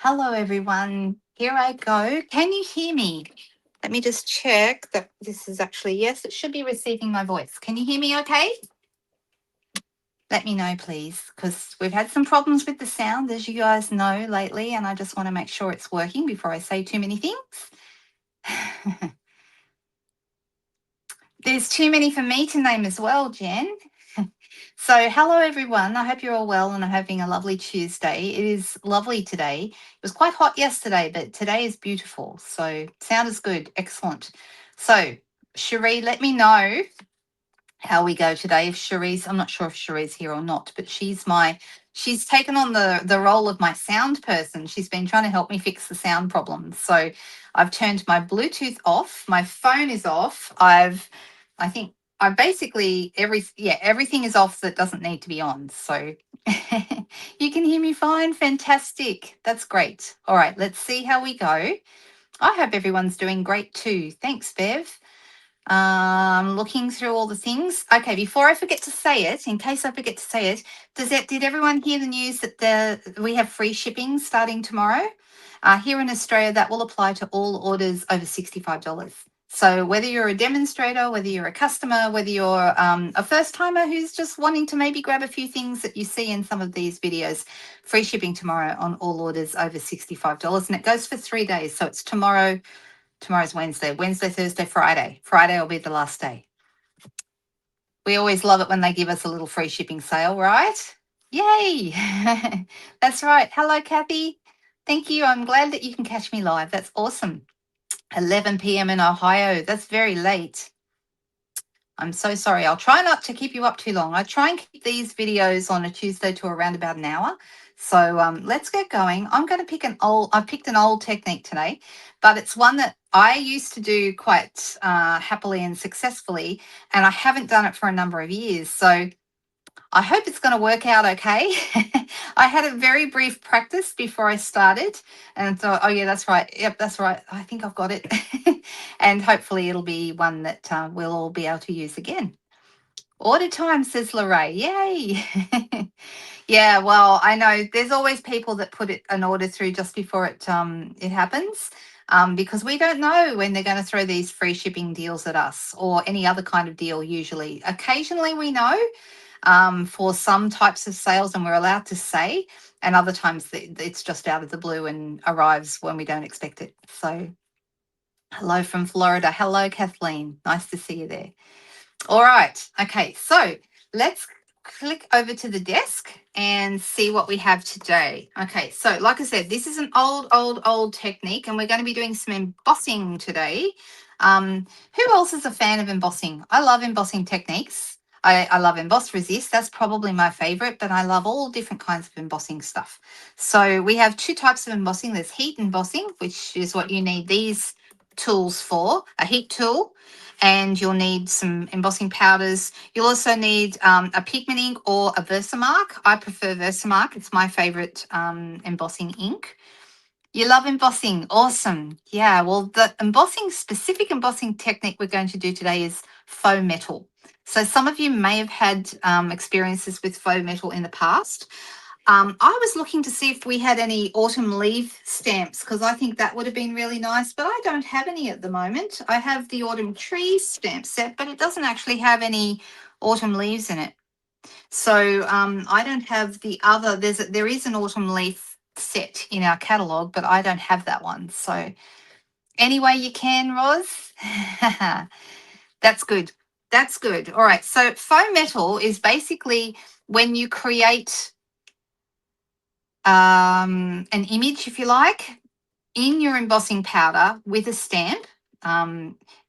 Hello, everyone. Here I go. Can you hear me? Let me just check that this is actually, yes, it should be receiving my voice. Can you hear me okay? Let me know, please, because we've had some problems with the sound, as you guys know, lately, and I just want to make sure it's working before I say too many things. There's too many for me to name as well, Jen. So, hello everyone. I hope you're all well and are having a lovely Tuesday. It is lovely today. It was quite hot yesterday, but today is beautiful. So, sound is good. Excellent. So, Cherie, let me know how we go today. If Cherie's, I'm not sure if Cherie's here or not, but she's taken on the role of my sound person. She's been trying to help me fix the sound problems. So, I've turned my Bluetooth off. My phone is off. I think I basically everything is off that doesn't need to be on. So you can hear me fine. Fantastic. That's great. All right, let's see how we go. I hope everyone's doing great too. Thanks, Bev. Looking through all the things. Okay, before I forget to say it, in case I forget to say it, did everyone hear the news that we have free shipping starting tomorrow? Here in Australia, that will apply to all orders over $65. So whether you're a demonstrator, whether you're a customer, whether you're a first timer who's just wanting to maybe grab a few things that you see in some of these videos, free shipping tomorrow on all orders over $65. And it goes for 3 days. So it's tomorrow's Wednesday, Thursday, Friday. Friday will be the last day. We always love it when they give us a little free shipping sale, right? Yay. That's right. Hello, Kathy. Thank you. I'm glad that you can catch me live. That's awesome. 11 p.m. in Ohio. That's very late. I'm so sorry. I'll try not to keep you up too long. I try and keep these videos on a Tuesday to around about an hour. So let's get going. I'm going to I picked an old technique today, but it's one that I used to do quite happily and successfully, and I haven't done it for a number of years. So I hope it's going to work out okay. I had a very brief practice before I started and thought, oh, yeah, that's right. Yep, that's right. I think I've got it. And hopefully it'll be one that we'll all be able to use again. Order time, says Lorraine. Yay. Yeah, well, I know there's always people that put an order through just before it happens. Because we don't know when they're going to throw these free shipping deals at us or any other kind of deal usually. Occasionally we know, for some types of sales, and we're allowed to say, and other times it's just out of the blue and arrives when we don't expect it. So, hello from Florida. Hello, Kathleen. Nice to see you there. All right. Okay. So, let's click over to the desk and see what we have today. Okay. So, like I said, this is an old technique, and we're going to be doing some embossing today. Who else is a fan of embossing? I love embossing techniques. I love emboss resist. That's probably my favorite, but I love all different kinds of embossing stuff. So we have two types of embossing. There's heat embossing, which is what you need these tools for, a heat tool, and you'll need some embossing powders. You'll also need a pigment ink or a Versamark. I prefer Versamark. It's my favorite embossing ink. You love embossing. Awesome. Yeah, well, the specific embossing technique we're going to do today is faux metal. So some of you may have had experiences with faux metal in the past. I was looking to see if we had any autumn leaf stamps because I think that would have been really nice, but I don't have any at the moment. I have the autumn tree stamp set, but it doesn't actually have any autumn leaves in it. So I don't have the other. There is an autumn leaf set in our catalogue, but I don't have that one. So any way you can, Roz. That's good. That's good. All right. So faux metal is basically when you create an image, if you like, in your embossing powder with a stamp.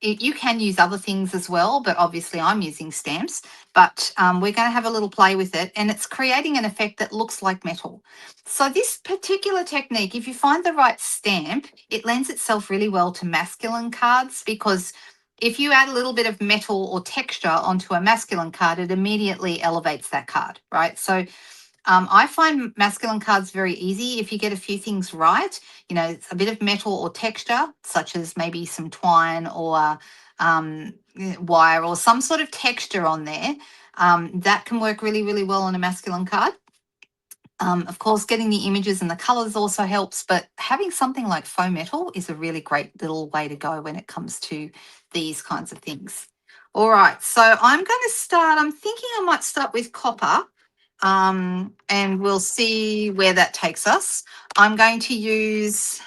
You can use other things as well, but obviously I'm using stamps. But we're going to have a little play with it, and it's creating an effect that looks like metal. So this particular technique, if you find the right stamp, it lends itself really well to masculine cards because if you add a little bit of metal or texture onto a masculine card, it immediately elevates that card, right? So I find masculine cards very easy if you get a few things right. You know, it's a bit of metal or texture, such as maybe some twine or wire or some sort of texture on there. That can work really, really well on a masculine card. Of course, getting the images and the colors also helps, but having something like faux metal is a really great little way to go when it comes to these kinds of things. All right, so I'm going to start, I'm thinking I might start with copper, and we'll see where that takes us. I'm going to use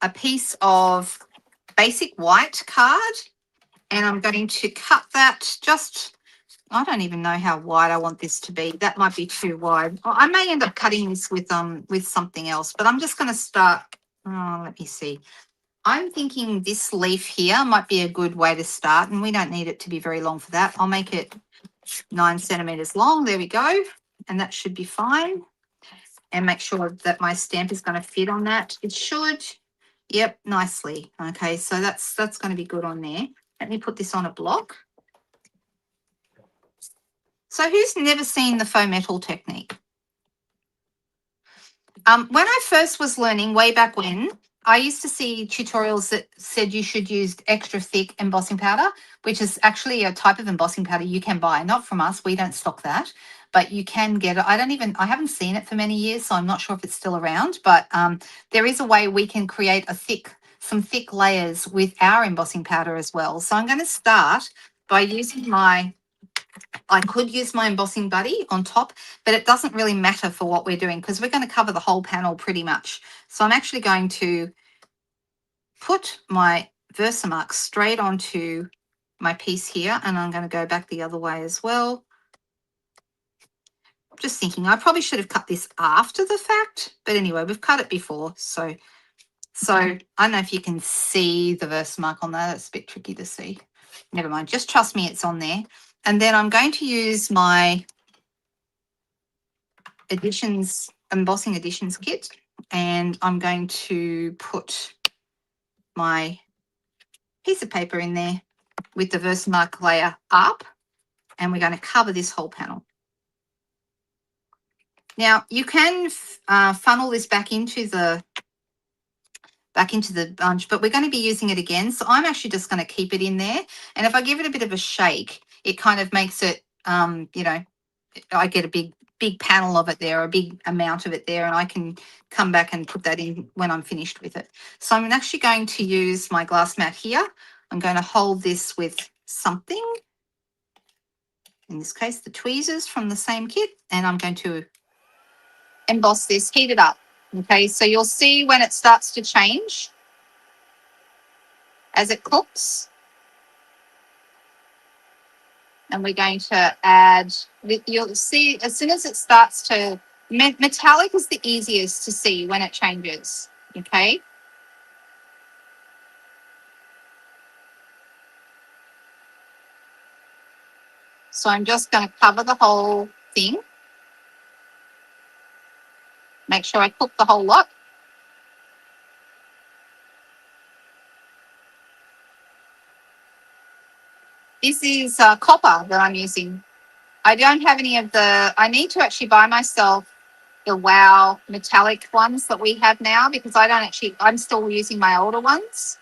a piece of basic white card, and I'm going to cut that just, I don't even know how wide I want this to be. That might be too wide. I may end up cutting this with something else, but I'm just going to start. Oh, let me see. I'm thinking this leaf here might be a good way to start, and we don't need it to be very long for that. I'll make it 9 centimeters long. There we go. And that should be fine. And make sure that my stamp is going to fit on that. It should. Yep, nicely. Okay, so that's going to be good on there. Let me put this on a block. So who's never seen the faux metal technique? When I first was learning way back when, I used to see tutorials that said you should use extra thick embossing powder, which is actually a type of embossing powder you can buy, not from us. We don't stock that, but you can get it. I haven't seen it for many years, so I'm not sure if it's still around, but there is a way we can create some thick layers with our embossing powder as well. So I'm going to start by using I could use my embossing buddy on top, but it doesn't really matter for what we're doing because we're going to cover the whole panel pretty much. So I'm actually going to put my Versamark straight onto my piece here, and I'm going to go back the other way as well. Just thinking I probably should have cut this after the fact, but anyway, we've cut it before. So I don't know if you can see the Versamark on that. It's a bit tricky to see. Never mind. Just trust me, it's on there. And then I'm going to use my embossing additions kit, and I'm going to put my piece of paper in there with the Versamark layer up, and we're going to cover this whole panel. Now you can funnel this back into the bunch, but we're going to be using it again, so I'm actually just going to keep it in there, and if I give it a bit of a shake, it kind of makes it I get a big panel of it there, a big amount of it there, and I can come back and put that in when I'm finished with it. So I'm actually going to use my glass mat here. I'm going to hold this with something, in this case the tweezers from the same kit, and I'm going to emboss this, heat it up. Okay, so you'll see when it starts to change as it cooks. And we're going to add, you'll see as soon as it starts to, metallic is the easiest to see when it changes, okay? So I'm just going to cover the whole thing. Make sure I cook the whole lot. This is copper that I'm using. I don't have any of I need to actually buy myself the Wow metallic ones that we have now, because I'm still using my older ones,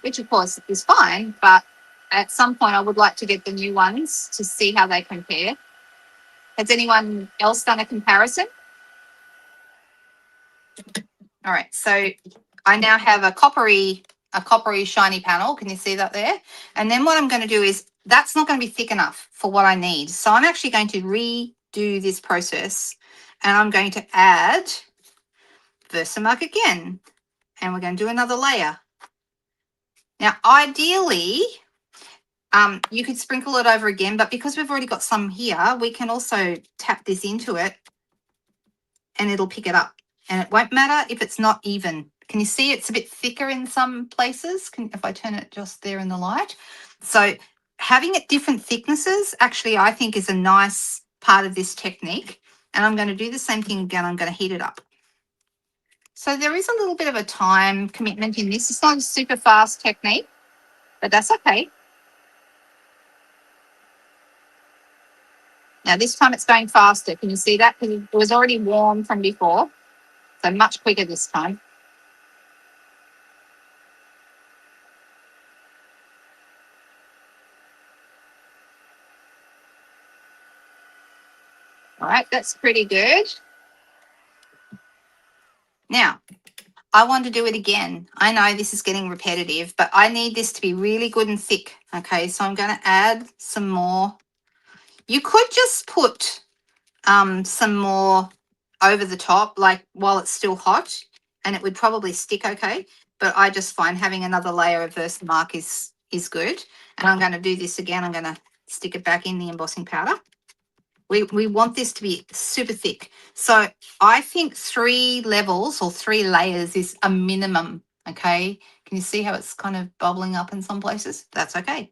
which of course is fine, but at some point I would like to get the new ones to see how they compare. Has anyone else done a comparison? All right, so I now have a coppery shiny panel. Can you see that there? And then what I'm going to do is, that's not going to be thick enough for what I need. So I'm actually going to redo this process, and I'm going to add Versamark again, and we're going to do another layer. Now, ideally, you could sprinkle it over again, but because we've already got some here, we can also tap this into it and it'll pick it up. And it won't matter if it's not even. Can you see it's a bit thicker in some places? If I turn it just there in the light. So having it different thicknesses, actually, I think is a nice part of this technique. And I'm going to do the same thing again. I'm going to heat it up. So there is a little bit of a time commitment in this. It's not a super fast technique, but that's okay. Now this time it's going faster. Can you see that? Because it was already warm from before. So much quicker this time. All right, that's pretty good. Now, I want to do it again. I know this is getting repetitive, but I need this to be really good and thick. Okay, so I'm going to add some more. You could just put some more over the top, like while it's still hot, and it would probably stick okay. But I just find having another layer of Versamark is good. And I'm going to do this again. I'm going to stick it back in the embossing powder. We want this to be super thick. So I think 3 levels or 3 layers is a minimum, okay? Can you see how it's kind of bubbling up in some places? That's okay.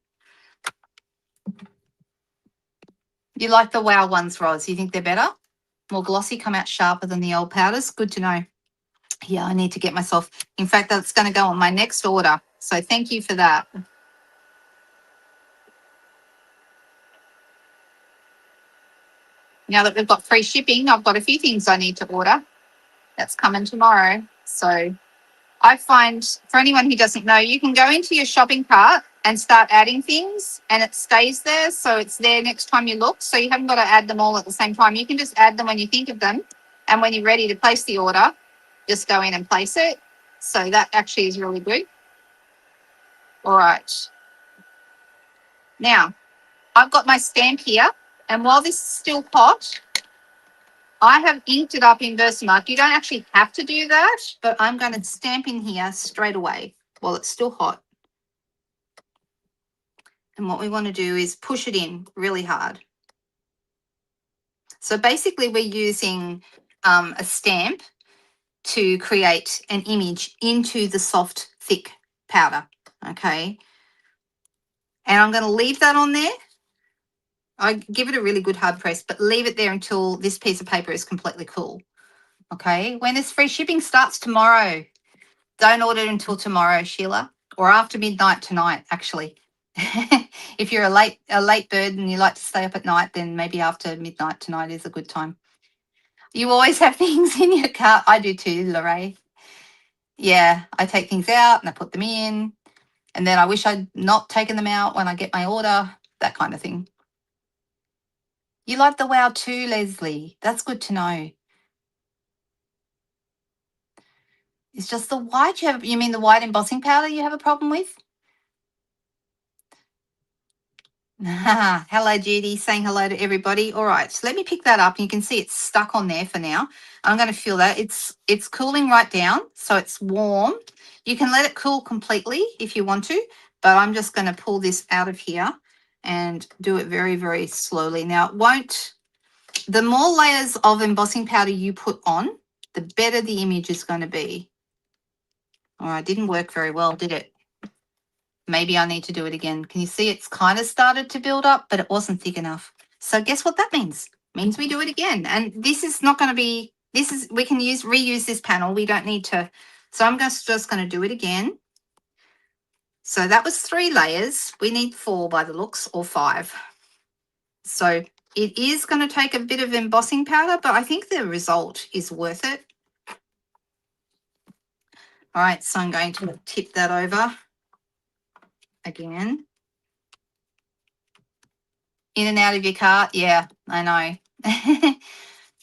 You like the Wow ones, Roz? You think they're better? More glossy, come out sharper than the old powders? Good to know. Yeah, I need to get myself. In fact, that's going to go on my next order. So thank you for that. Now that we've got free shipping, I've got a few things I need to order. That's coming tomorrow. So I find for anyone who doesn't know, you can go into your shopping cart and start adding things and it stays there. So it's there next time you look. So you haven't got to add them all at the same time. You can just add them when you think of them. And when you're ready to place the order, just go in and place it. So that actually is really good. All right. Now, I've got my stamp here. And while this is still hot, I have inked it up in Versamark. You don't actually have to do that, but I'm going to stamp in here straight away while it's still hot. And what we want to do is push it in really hard. So basically we're using a stamp to create an image into the soft, thick powder, okay? And I'm going to leave that on there. I give it a really good hard press, but leave it there until this piece of paper is completely cool, okay? When this free shipping starts tomorrow, don't order it until tomorrow, Sheila, or after midnight tonight, actually. If you're a late bird and you like to stay up at night, then maybe after midnight tonight is a good time. You always have things in your cart. I do too, Lorraine. Yeah, I take things out and I put them in, and then I wish I'd not taken them out when I get my order, that kind of thing. You like the Wow too, Leslie. That's good to know. It's just the white you mean the white embossing powder you have a problem with? Hello, Judy, saying hello to everybody. All right, so let me pick that up. You can see it's stuck on there for now. I'm going to feel that. It's cooling right down, so it's warm. You can let it cool completely if you want to, but I'm just going to pull this out of here and do it very, very slowly. Now, it won't, the more layers of embossing powder you put on, the better the image is going to be. All right, didn't work very well, did it? Maybe I need to do it again. Can you see it's kind of started to build up, but it wasn't thick enough. So guess what that means? It means we do it again. And this is not going to be, we can reuse this panel. We don't need to. So I'm just going to do it again. So that was 3 layers. We need 4 by the looks, or 5. So it is going to take a bit of embossing powder, but I think the result is worth it. All right, so I'm going to tip that over again. In and out of your cart. Yeah, I know.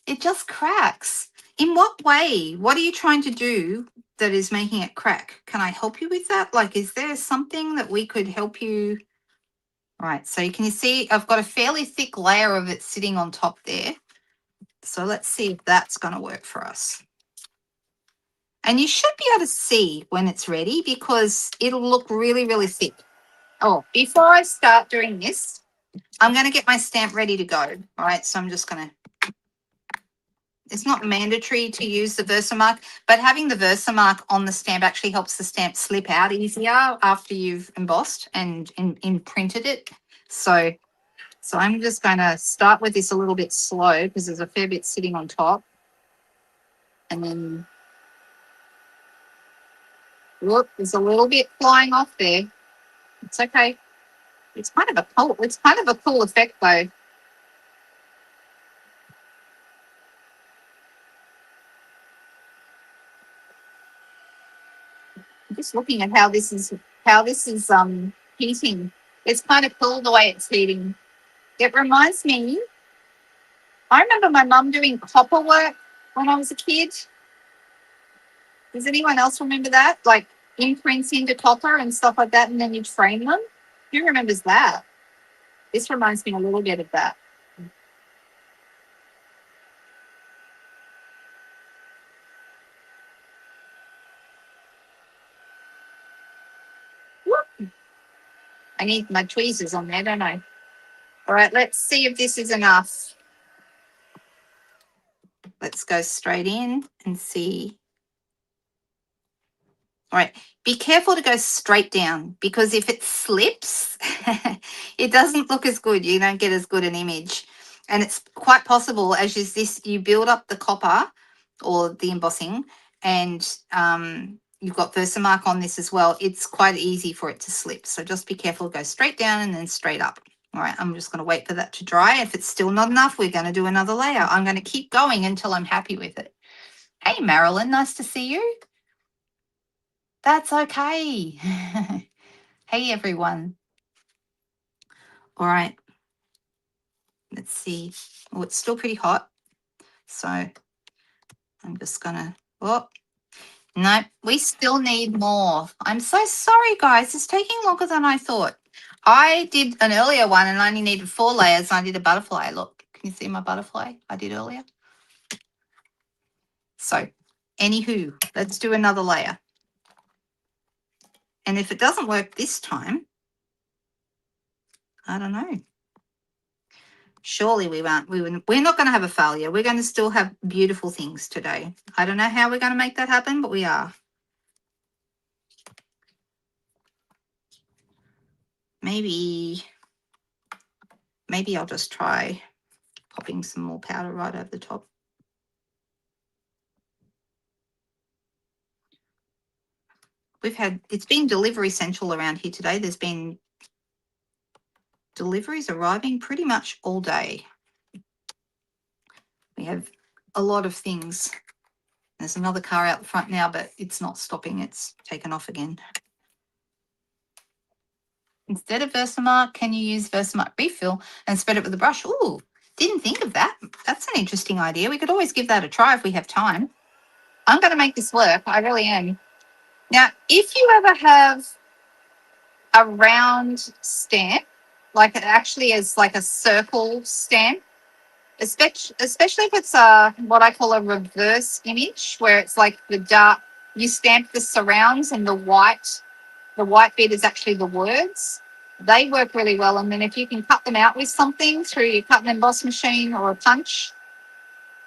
It just cracks. In what way? What are you trying to do that is making it crack? Can I help you with that? Like, is there something that we could help you? Right, so can you see I've got a fairly thick layer of it sitting on top there. So let's see if that's going to work for us. And you should be able to see when it's ready because it'll look really, really thick. Oh, before I start doing this, I'm going to get my stamp ready to go. All right, so I'm just going to, it's not mandatory to use the Versamark, but having the Versamark on the stamp actually helps the stamp slip out easier after you've embossed and imprinted it. So I'm just going to start with this a little bit slow because there's a fair bit sitting on top. And then, whoop, there's a little bit flying off there. It's okay. It's kind of a cool effect though. I'm just looking at how this is heating. It's kind of cool the way it's heating. It reminds me, I remember my mum doing copper work when I was a kid. Does anyone else remember that? Like imprints into copper and stuff like that, and then you'd frame them? Who remembers that? This reminds me a little bit of that. Whoop. I need my tweezers on there, don't I? All right, let's see if this is enough. Let's go straight in and see. All right, be careful to go straight down, because if it slips, it doesn't look as good. You don't get as good an image. And it's quite possible, as is this, you build up the copper or the embossing, and you've got Versamark on this as well. It's quite easy for it to slip. So just be careful, go straight down and then straight up. All right, I'm just going to wait for that to dry. If it's still not enough, we're going to do another layer. I'm going to keep going until I'm happy with it. Hey, Marilyn, nice to see you. That's okay. Hey, everyone. All right. Let's see. Oh, it's still pretty hot. So I'm just going to, oh, no, we still need more. I'm so sorry, guys. It's taking longer than I thought. I did an earlier one and I only needed 4 layers. And I did a butterfly. Look, can you see my butterfly I did earlier? So, anywho, let's do another layer. And if it doesn't work this time, I don't know. Surely we're not going to have a failure. We're going to still have beautiful things today. I don't know how we're going to make that happen, but we are. Maybe I'll just try popping some more powder right over the top. It's been delivery central around here today. There's been deliveries arriving pretty much all day. We have a lot of things. There's another car out the front now, but it's not stopping. It's taken off again. Instead of Versamark, can you use Versamark refill and spread it with a brush? Ooh, didn't think of that. That's an interesting idea. We could always give that a try if we have time. I'm going to make this work. I really am. Now, if you ever have a round stamp, like it actually is like a circle stamp, especially if it's what I call a reverse image, where it's like the dark, you stamp the surrounds and the white bit is actually the words. They work really well. And then if you can cut them out with something through your cut and emboss machine or a punch,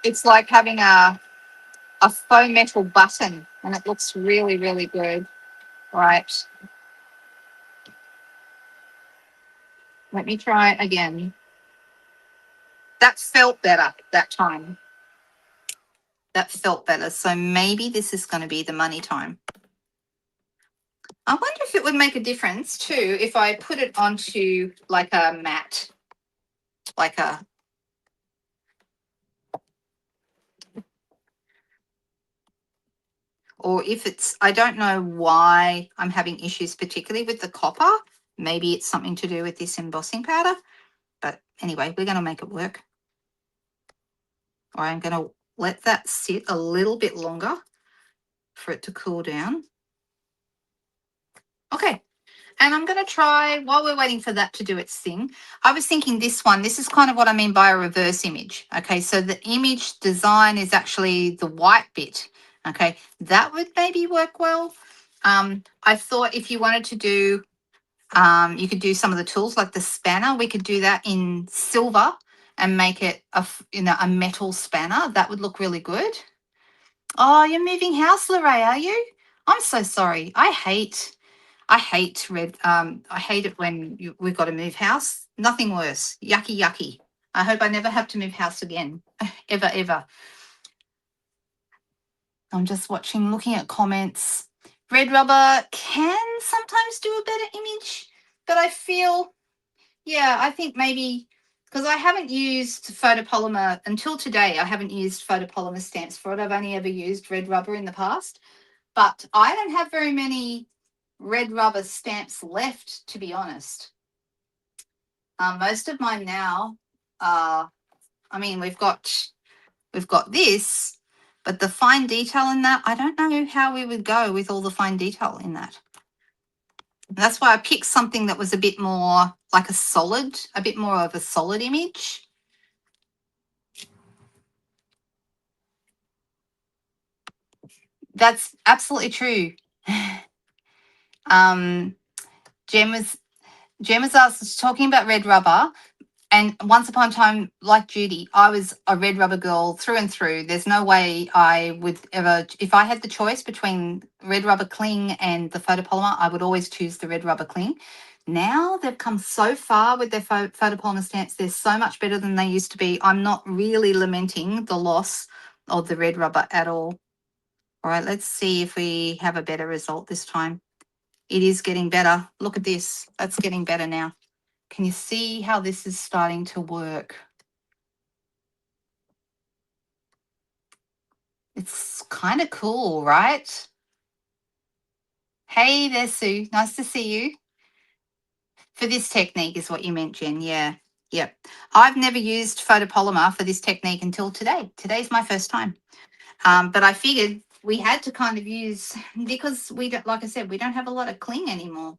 it's like having a faux metal button, and it looks really, really good. All right. Let me try it again. That felt better that time. That felt better. So maybe this is going to be the money time. I wonder if it would make a difference too if I put it onto like a mat, like a, or if it's, I don't know why I'm having issues, particularly with the copper. Maybe it's something to do with this embossing powder. But anyway, we're going to make it work. Or I'm going to let that sit a little bit longer for it to cool down. Okay. And I'm going to try, while we're waiting for that to do its thing, I was thinking this one, this is kind of what I mean by a reverse image. Okay, so the image design is actually the white bit. Okay, that would maybe work well. I thought if you wanted to do, you could do some of the tools like the spanner. We could do that in silver and make it a metal spanner. That would look really good. Oh, you're moving house, Lorraine, are you? I'm so sorry. I hate red. I hate it when we've got to move house. Nothing worse. Yucky, yucky. I hope I never have to move house again. Ever, ever. I'm just looking at comments. Red rubber can sometimes do a better image, but I feel, yeah, I think maybe because I haven't used photopolymer until today. I haven't used photopolymer stamps for it. I've only ever used red rubber in the past, but I don't have very many red rubber stamps left, to be honest. Most of mine now are, I mean, we've got this, But the fine detail in that, I don't know how we would go with all the fine detail in that. And that's why I picked something that was a bit more like a bit more of a solid image. That's absolutely true. Jem was talking about red rubber. And once upon a time, like Judy, I was a red rubber girl through and through. There's no way I would ever, if I had the choice between red rubber cling and the photopolymer, I would always choose the red rubber cling. Now they've come so far with their photopolymer stamps. They're so much better than they used to be. I'm not really lamenting the loss of the red rubber at all. All right, let's see if we have a better result this time. It is getting better. Look at this. That's getting better now. Can you see how this is starting to work? It's kind of cool, right? Hey there, Sue. Nice to see you. For this technique is what you meant, Jen. Yeah. Yep. I've never used photopolymer for this technique until today. Today's my first time. But I figured we had to kind of use, because we don't, like I said, we don't have a lot of cling anymore.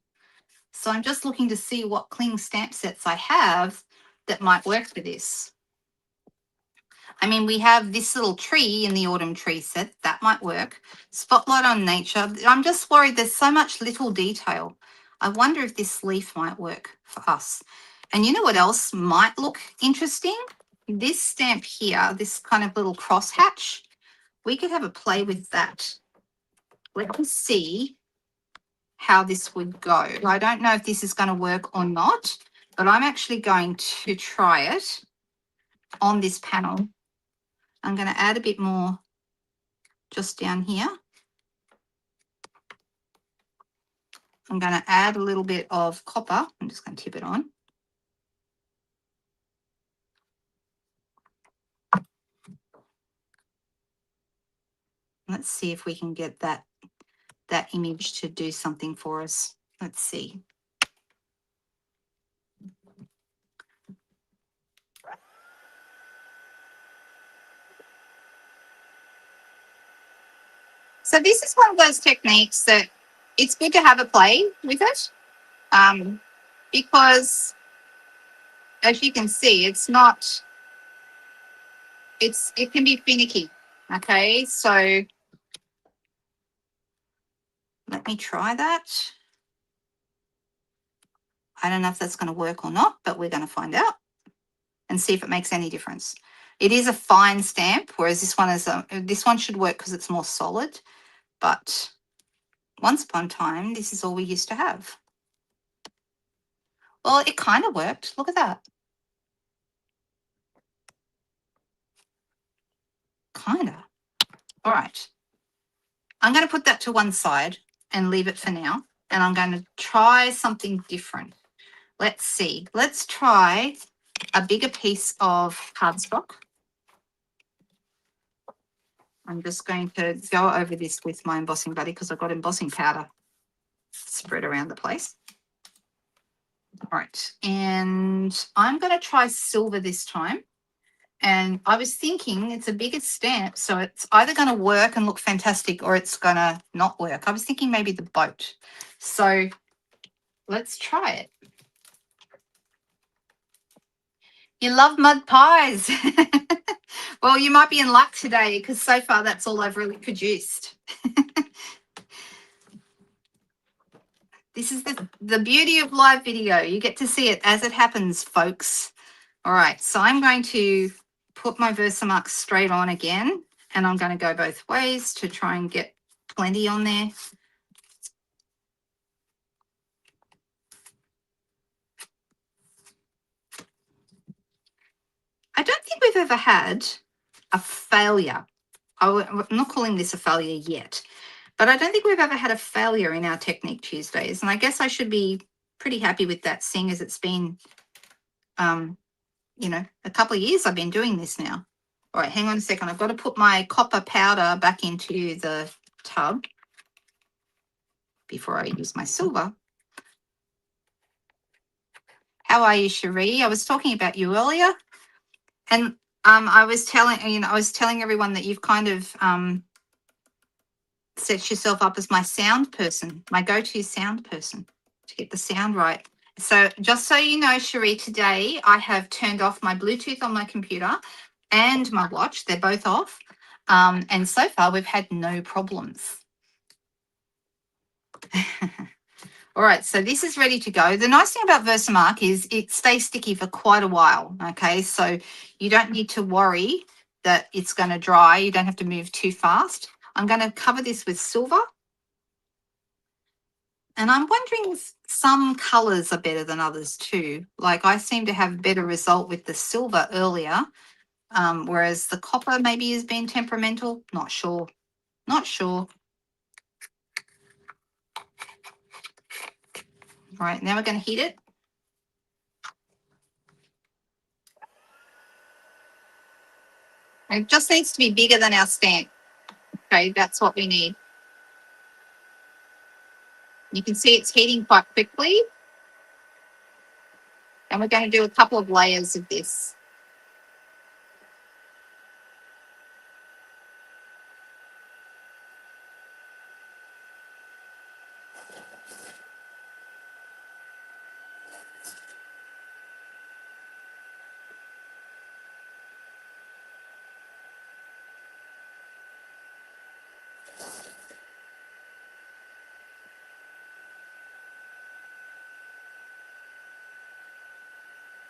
So I'm just looking to see what cling stamp sets I have that might work for this. I mean, we have this little tree in the autumn tree set. That might work. Spotlight on nature. I'm just worried there's so much little detail. I wonder if this leaf might work for us. And you know what else might look interesting? This stamp here, this kind of little crosshatch, we could have a play with that. Let me see how this would go. I don't know if this is going to work or not, but I'm actually going to try it on this panel. I'm going to add a bit more just down here. I'm going to add a little bit of copper. I'm just going to tip it on. Let's see if we can get that image to do something for us. Let's see. So this is one of those techniques that it's good to have a play with it, because as you can see, it can be finicky. Okay, so let me try that. I don't know if that's going to work or not, but we're going to find out and see if it makes any difference. It is a fine stamp, whereas this one should work because it's more solid. But once upon a time, this is all we used to have. Well, it kind of worked. Look at that. Kind of. All right. I'm going to put that to one side and leave it for now. And I'm going to try something different. Let's see. Let's try a bigger piece of cardstock. I'm just going to go over this with my embossing buddy because I've got embossing powder spread around the place. All right, and I'm going to try silver this time. And I was thinking it's a bigger stamp, so it's either going to work and look fantastic or it's going to not work. I was thinking maybe the boat. So let's try it. You love mud pies. Well, you might be in luck today because so far that's all I've really produced. This is the beauty of live video. You get to see it as it happens, folks. All right, so I'm going to put my Versamark straight on again, and I'm going to go both ways to try and get plenty on there. I don't think we've ever had a failure. I'm not calling this a failure yet, but I don't think we've ever had a failure in our Technique Tuesdays. And I guess I should be pretty happy with that, seeing as it's been, you know, a couple of years I've been doing this now. All right, hang on a second. I've got to put my copper powder back into the tub before I use my silver. How are you, Cherie? I was talking about you earlier. And I was telling everyone that you've kind of set yourself up as my sound person, my go-to sound person to get the sound right. So just so you know, Cherie, today I have turned off my Bluetooth on my computer and my watch. They're both off. And so far we've had no problems. All right, so this is ready to go. The nice thing about Versamark is it stays sticky for quite a while, okay? So you don't need to worry that it's going to dry. You don't have to move too fast. I'm going to cover this with silver. And I'm wondering if some colours are better than others too. Like I seem to have better result with the silver earlier, whereas the copper maybe has been temperamental. Not sure. Not sure. All right, now we're going to heat it. It just needs to be bigger than our stamp. Okay, that's what we need. You can see it's heating quite quickly. And we're going to do a couple of layers of this.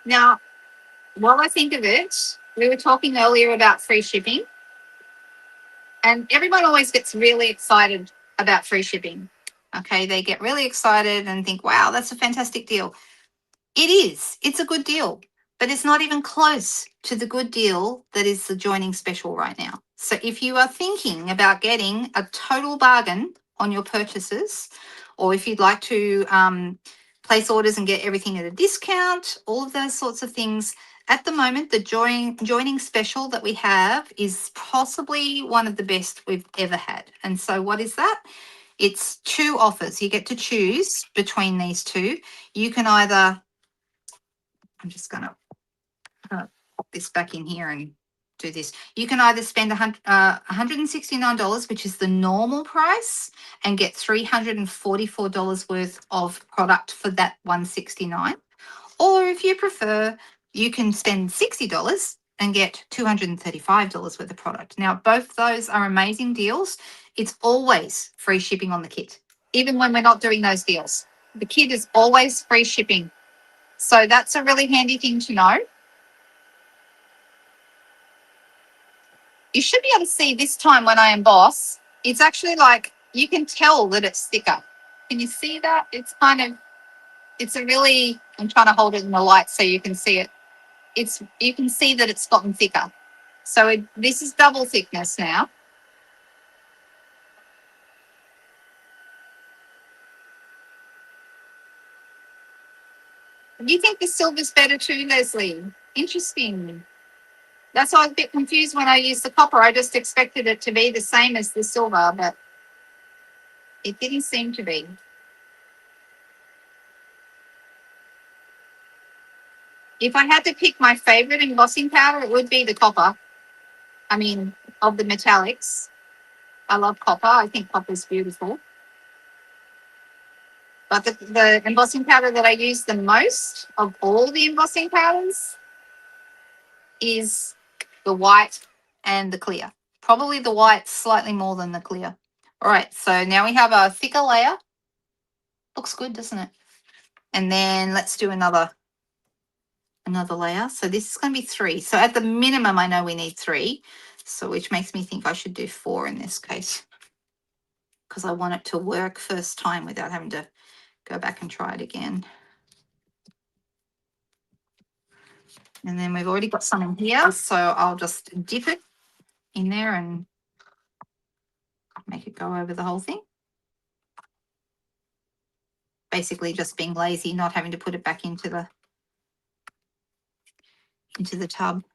Now, while I think of it, we were talking earlier about free shipping. And everyone always gets really excited about free shipping. Okay, they get really excited and think, wow, that's a fantastic deal. It is. It's a good deal, but it's not even close to the good deal that is the joining special right now. So if you are thinking about getting a total bargain on your purchases, or if you'd like to place orders and get everything at a discount, all of those sorts of things, at the moment, the joining special that we have is possibly one of the best we've ever had. And so what is that? It's 2 offers. You get to choose between these 2. You can either, I'm just going to pop this back in here and do this. You can either spend $169, which is the normal price, and get $344 worth of product for that $169. Or if you prefer, you can spend $60 and get $235 worth of product. Now, both those are amazing deals. It's always free shipping on the kit, even when we're not doing those deals. The kit is always free shipping. So that's a really handy thing to know. You should be able to see this time when I emboss, it's actually like, you can tell that it's thicker. Can you see that? It's kind of, it's a really, I'm trying to hold it in the light so you can see it. You can see that it's gotten thicker. So this is double thickness now. Do you think the silver's better too, Leslie? Interesting. That's why I was a bit confused when I used the copper. I just expected it to be the same as the silver, but it didn't seem to be. If I had to pick my favorite embossing powder, it would be the copper. I mean, of the metallics. I love copper. I think copper is beautiful. But the embossing powder that I use the most of all the embossing powders is the white and the clear. Probably the white slightly more than the clear. All right, so now we have a thicker layer. Looks good, doesn't it? And then let's do another layer. So this is going to be 3. So at the minimum, I know we need 3. So which makes me think I should do 4 in this case, because I want it to work first time without having to go back and try it again. And then we've already got some in here, so I'll just dip it in there and make it go over the whole thing. Basically just being lazy, not having to put it back into the tub.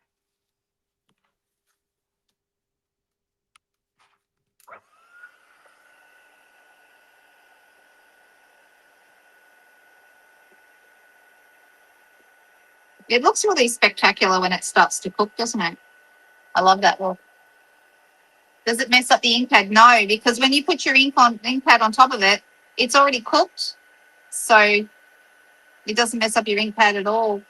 It looks really spectacular when it starts to cook, doesn't it? I love that look. Does it mess up the ink pad? No, because when you put your ink pad on top of it, it's already cooked. So it doesn't mess up your ink pad at all.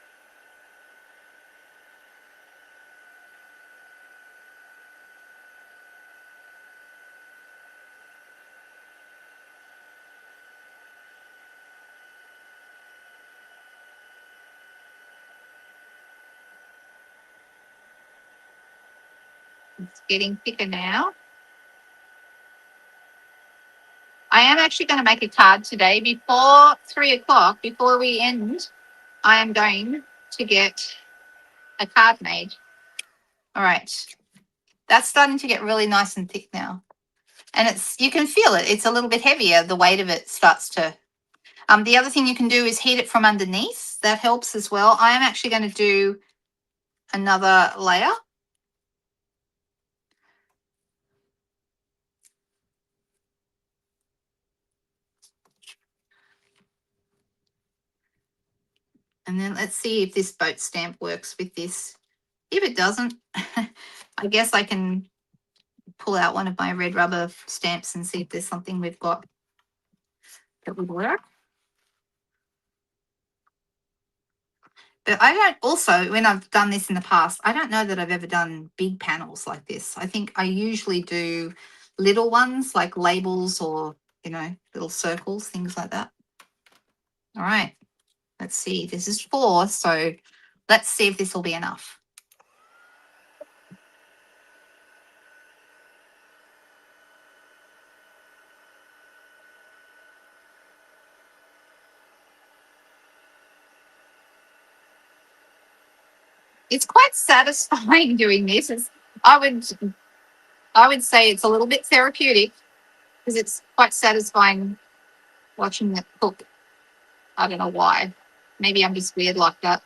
It's getting thicker now. I am actually going to make a card today before 3 o'clock, before we end. I am going to get a card made. All right. That's starting to get really nice and thick now. And you can feel it. It's a little bit heavier. The weight of it starts to. The other thing you can do is heat it from underneath. That helps as well. I am actually going to do another layer. And then let's see if this boat stamp works with this. If it doesn't, I guess I can pull out one of my red rubber stamps and see if there's something we've got that would work. But I don't also, when I've done this in the past, I don't know that I've ever done big panels like this. I think I usually do little ones like labels or, little circles, things like that. All right, let's see. This is 4, so let's see if this will be enough. It's quite satisfying doing this. I would say it's a little bit therapeutic because it's quite satisfying watching it cook. I don't know why. Maybe I'm just weird like that.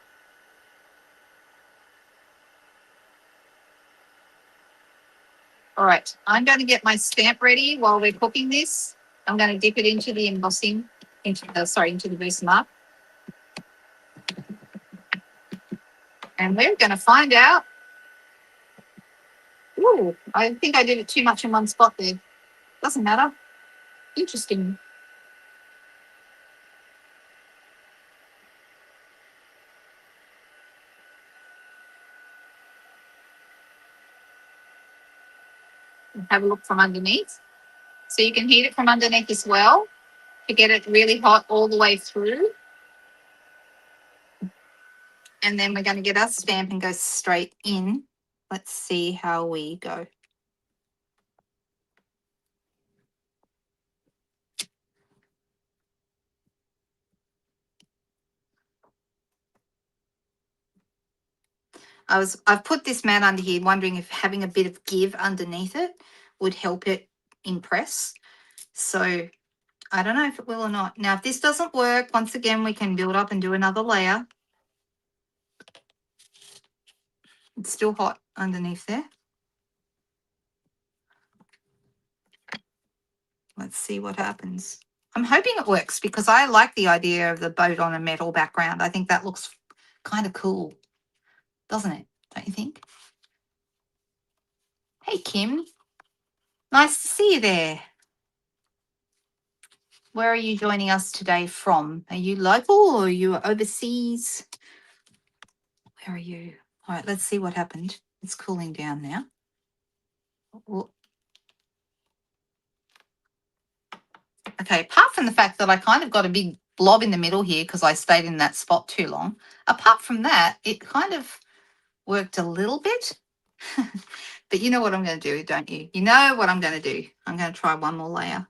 All right, I'm going to get my stamp ready while we're cooking this. I'm going to dip it into the embossing, into the Versamark. And we're going to find out. Ooh, I think I did it too much in one spot there. Doesn't matter. Interesting. Have a look from underneath. So you can heat it from underneath as well to get it really hot all the way through. And then we're going to get our stamp and go straight in. Let's see how we go. I've put this mat under here wondering if having a bit of give underneath it would help it impress. So I don't know if it will or not. Now, if this doesn't work, once again, we can build up and do another layer. It's still hot underneath there. Let's see what happens. I'm hoping it works because I like the idea of the boat on a metal background. I think that looks kind of cool, doesn't it? Don't you think? Hey, Kim. Nice to see you there. Where are you joining us today from? Are you local or are you overseas? Where are you? All right, let's see what happened. It's cooling down now. Oh. Okay, apart from the fact that I kind of got a big blob in the middle here because I stayed in that spot too long, apart from that, it kind of worked a little bit. But you know what I'm going to do, don't you? You know what I'm going to do. I'm going to try one more layer.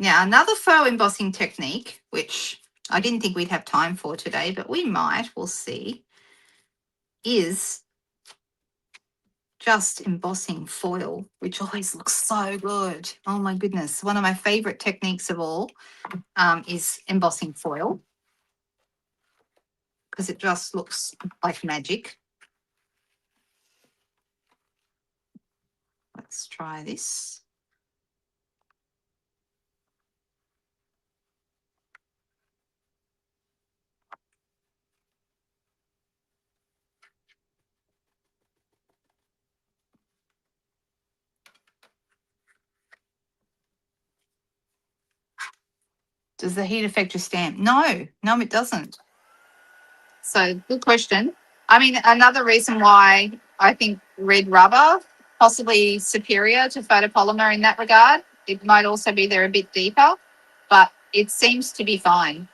Now, another faux embossing technique, which I didn't think we'd have time for today, but we might, we'll see, is just embossing foil, which always looks so good. Oh my goodness. One of my favorite techniques of all is embossing foil because it just looks like magic. Let's try this. Does the heat affect your stamp? No, no, it doesn't. So good question. I mean, another reason why I think red rubber possibly superior to photopolymer in that regard. It might also be they're a bit deeper, but it seems to be fine.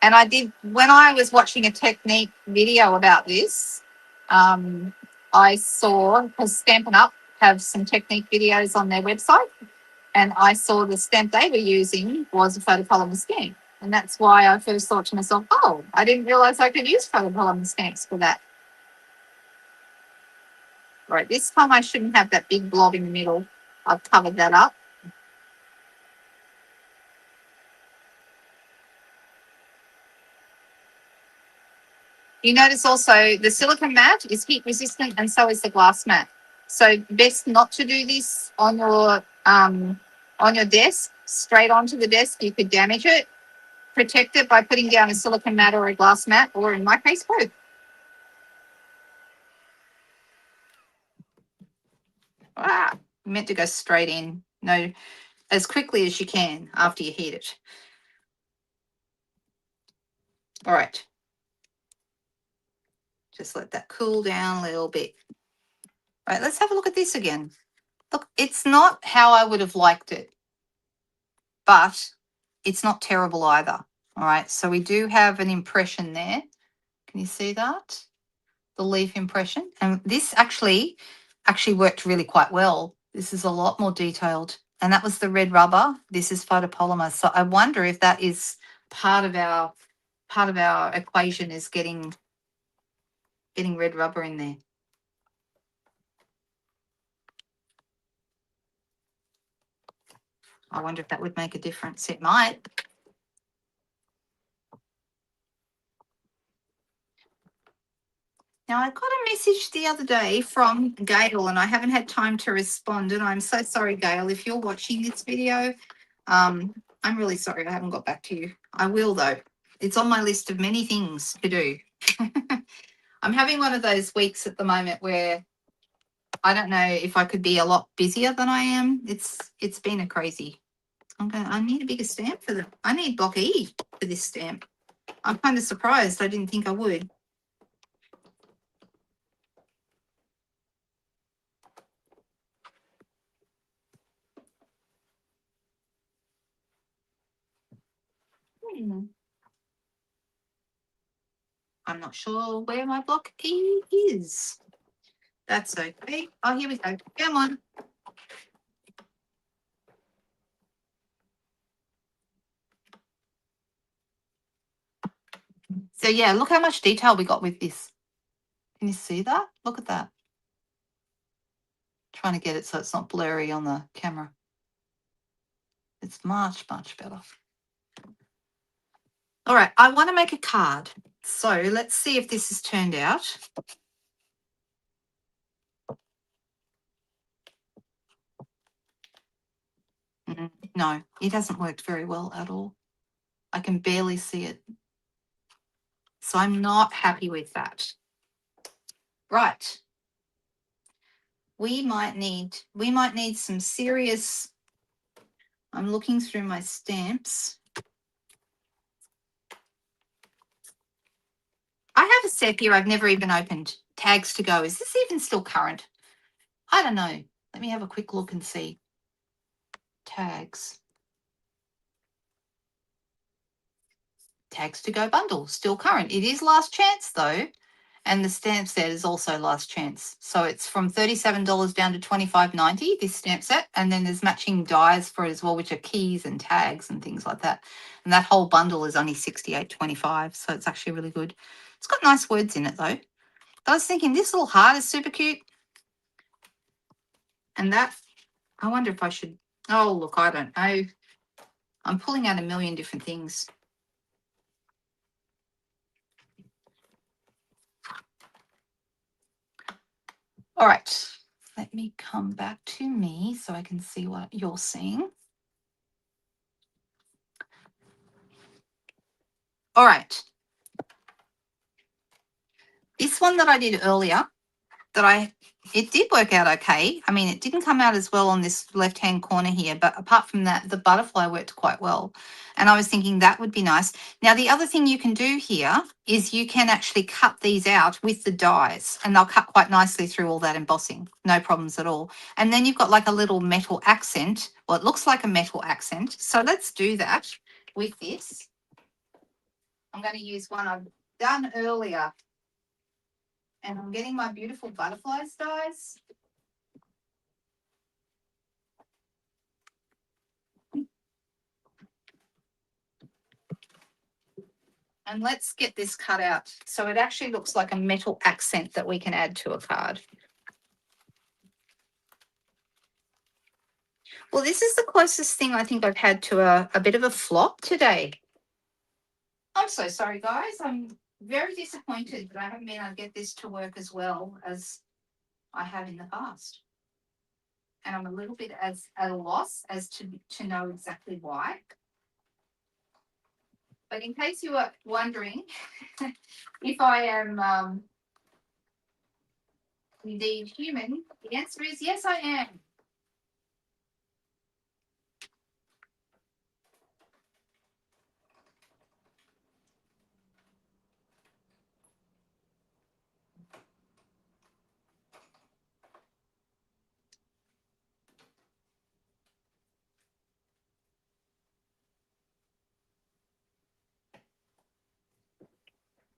And I did, when I was watching a technique video about this, I saw, because Stampin' Up have some technique videos on their website, and I saw the stamp they were using was a photopolymer stamp. And that's why I first thought to myself, oh, I didn't realize I could use photopolymer stamps for that. Right, this time I shouldn't have that big blob in the middle. I've covered that up. You notice also the silicone mat is heat resistant and so is the glass mat. So best not to do this on your desk, straight onto the desk. You could damage it. Protect it by putting down a silicone mat or a glass mat, or in my case, both. Ah, meant to go straight in. No, as quickly as you can after you heat it. All right. Just let that cool down a little bit. All right, let's have a look at this again. Look, it's not how I would have liked it, but it's not terrible either. All right, so we do have an impression there. Can you see that? The leaf impression. And this actually worked really quite well. This is a lot more detailed. And that was the red rubber. This is photopolymer. So I wonder if that is part of our equation is getting red rubber in there. I wonder if that would make a difference. It might. Now, I got a message the other day from Gail, and I haven't had time to respond. And I'm so sorry, Gail, if you're watching this video. I'm really sorry I haven't got back to you. I will, though. It's on my list of many things to do. I'm having one of those weeks at the moment where I don't know if I could be a lot busier than I am. It's been a crazy. I need a bigger stamp for them. I need block E for this stamp. I'm kind of surprised. I didn't think I would. I'm not sure where my block E is. That's okay. Oh, here we go. Come on. So yeah, look how much detail we got with this. Can you see that? Look at that. Trying to get it so it's not blurry on the camera. It's much, much better. All right, I want to make a card. So let's see if this has turned out. No, it hasn't worked very well at all. I can barely see it. So I'm not happy with that. Right. We might need some serious. I'm looking through my stamps. I have a set here I've never even opened. Tags to go. Is this even still current? I don't know. Let me have a quick look and see. Tags. Tags to go bundle, still current. It is last chance though. And the stamp set is also last chance. So it's from $37 down to $25.90, this stamp set. And then there's matching dies for it as well, which are keys and tags and things like that. And that whole bundle is only $68.25. So it's actually really good. It's got nice words in it though. I was thinking this little heart is super cute. And that, I wonder if I should, oh, look, I don't know. I'm pulling out a million different things. All right, let me come back to me so I can see what you're seeing. All right. This one that I did earlier, that it did work out okay. I mean, it didn't come out as well on this left-hand corner here, but apart from that, the butterfly worked quite well. And I was thinking that would be nice. Now, the other thing you can do here is you can actually cut these out with the dies, and they'll cut quite nicely through all that embossing. No problems at all. And then you've got like a little metal accent. Well, it looks like a metal accent. So let's do that with this. I'm going to use one I've done earlier. And I'm getting my beautiful butterflies dies. And let's get this cut out so it actually looks like a metal accent that we can add to a card. Well, this is the closest thing I think I've had to a bit of a flop today. I'm so sorry, guys. I'm very disappointed that I haven't been able to get this to work as well as I have in the past. And I'm a little bit at a loss as to know exactly why. But in case you were wondering if I am indeed human, the answer is yes, I am.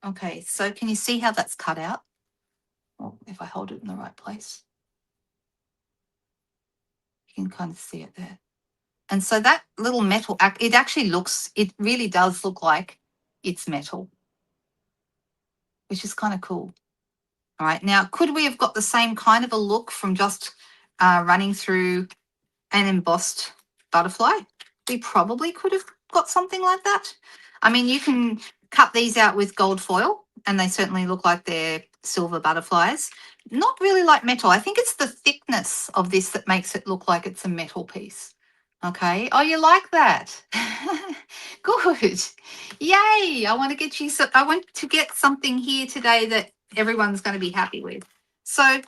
Okay, so can you see how that's cut out? Well, if I hold it in the right place, you can kind of see it there. And so that little metal, it really does look like it's metal, which is kind of cool. All right, now, could we have got the same kind of a look from just running through an embossed butterfly? We probably could have got something like that. I mean, you can cut these out with gold foil and they certainly look like they're silver butterflies. Not really like metal. I think it's the thickness of this that makes it look like it's a metal piece. Okay. Oh, you like that? Good. Yay. I want to get you I want to get something here today that everyone's going to be happy with. So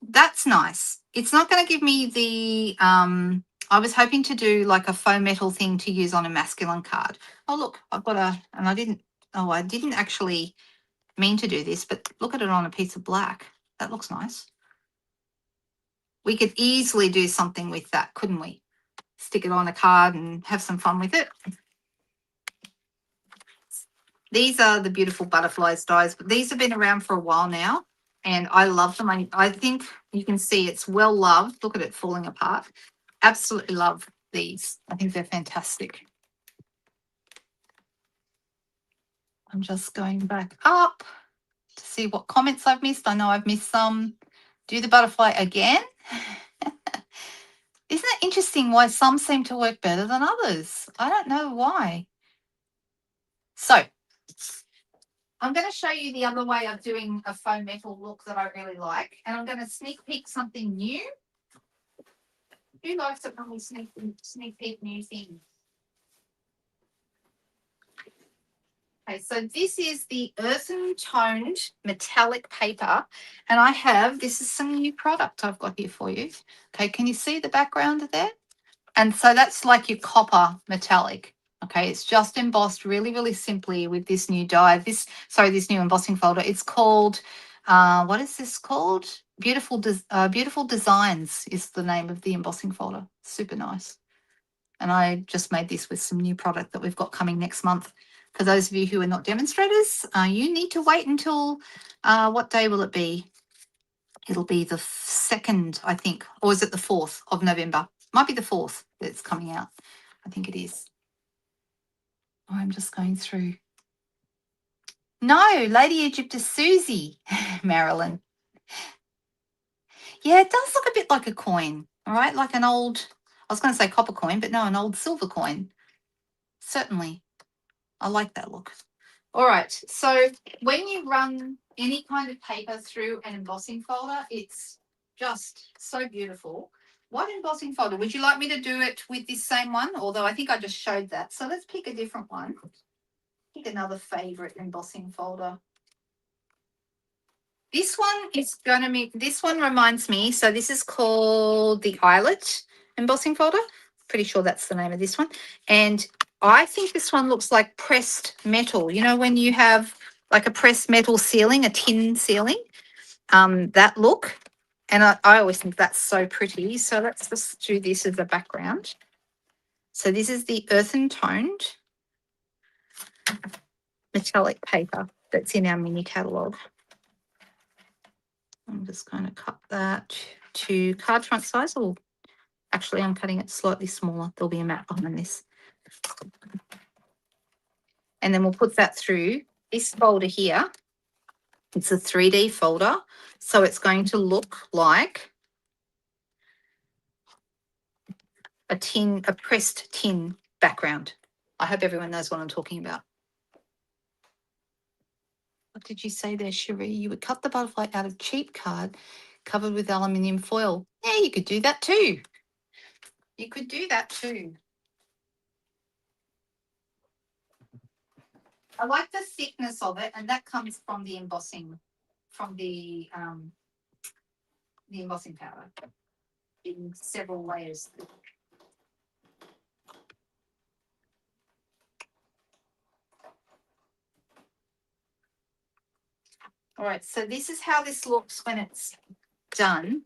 that's nice. It's not going to give me the I was hoping to do like a faux metal thing to use on a masculine card. Oh, look, I've got and I didn't actually mean to do this, but look at it on a piece of black. That looks nice. We could easily do something with that, couldn't we? Stick it on a card and have some fun with it. These are the beautiful butterflies dies, but these have been around for a while now and I love them. I think you can see it's well loved. Look at it falling apart. Absolutely love these. I think they're fantastic. I'm just going back up to see what comments I've missed. I know I've missed some. Do the butterfly again. Isn't it interesting why some seem to work better than others? I don't know why. So I'm going to show you the other way of doing a faux metal look that I really like. And I'm going to sneak peek something new. Who likes it when we sneak peek new things? Okay, so this is the earthen toned metallic paper. And this is some new product I've got here for you. Okay, can you see the background there? And so that's like your copper metallic. Okay, it's just embossed really, really simply with this new die. This new embossing folder. It's called, what is this called? Beautiful Designs is the name of the embossing folder. Super nice. And I just made this with some new product that we've got coming next month. For those of you who are not demonstrators, you need to wait until, what day will it be? It'll be the 2nd, I think, or is it the 4th of November? Might be the 4th that's coming out. I think it is. Oh, I'm just going through. No, Lady Egypt is Susie, Marilyn. Yeah, it does look a bit like a coin, all right? Like an old, I was going to say copper coin, but no, an old silver coin. Certainly. I like that look. All right, so when you run any kind of paper through an embossing folder, it's just so beautiful. What embossing folder? Would you like me to do it with this same one? Although I think I just showed that. So let's pick a different one. Pick another favorite embossing folder. This one is going to be, this one reminds me, so this is called the Eyelet embossing folder. Pretty sure that's the name of this one. And I think this one looks like pressed metal. You know, when you have like a pressed metal ceiling, a tin ceiling, that look. And I always think that's so pretty. So let's just do this as a background. So this is the earthen toned metallic paper that's in our mini catalogue. I'm just going to cut that to card front size, or actually I'm cutting it slightly smaller. There'll be a mat behind this. And then we'll put that through this folder here. It's a 3D folder, so it's going to look like a pressed tin background. I hope everyone knows what I'm talking about. What did you say there, Cherie? You would cut the butterfly out of cheap card covered with aluminium foil. Yeah, you could do that too. You could do that too. I like the thickness of it, and that comes from the embossing, from the embossing powder in several layers. All right, so this is how this looks when it's done.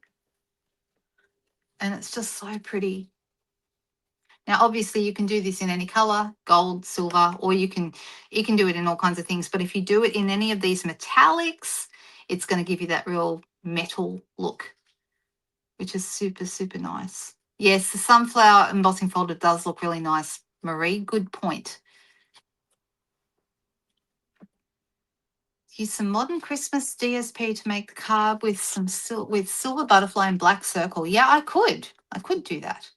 And it's just so pretty. Now, obviously, you can do this in any color, gold, silver, or you can do it in all kinds of things. But if you do it in any of these metallics, it's going to give you that real metal look, which is super, super nice. Yes, the sunflower embossing folder does look really nice, Marie. Good point. Use some modern Christmas DSP to make the card with some silver butterfly and black circle. Yeah, I could do that.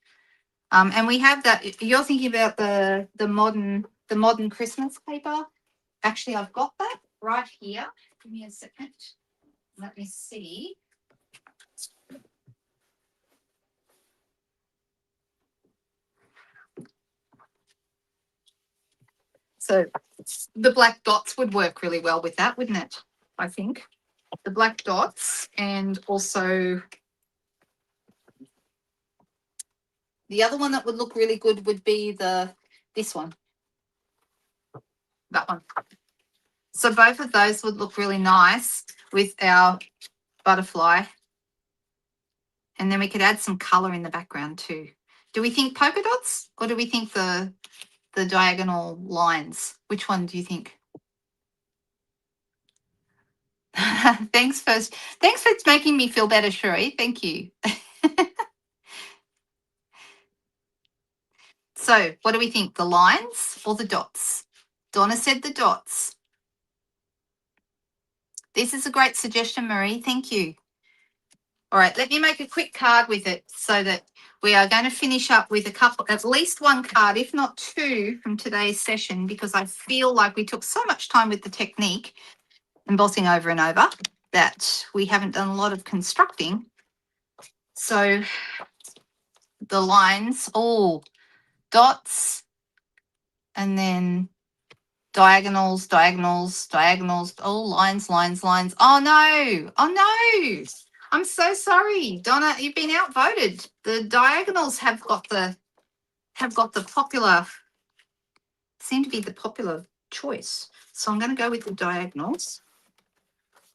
And we have that. You're thinking about the modern Christmas paper. Actually, I've got that right here. Give me a second. Let me see. So the black dots would work really well with that, wouldn't it? I think the black dots, and also the other one that would look really good would be this one, that one. So both of those would look really nice with our butterfly. And then we could add some color in the background too. Do we think polka dots, or do we think the diagonal lines? Which one do you think? Thanks for making me feel better, Sheree. Thank you. So what do we think? The lines or the dots? Donna said the dots. This is a great suggestion, Marie. Thank you. All right, let me make a quick card with it so that we are going to finish up with at least one card, if not two, from today's session, because I feel like we took so much time with the technique, embossing over and over, that we haven't done a lot of constructing. So the lines, dots, and then diagonals, lines. Oh no, I'm so sorry, Donna, you've been outvoted. The diagonals have got the popular, seem to be the popular choice. So I'm going to go with the diagonals.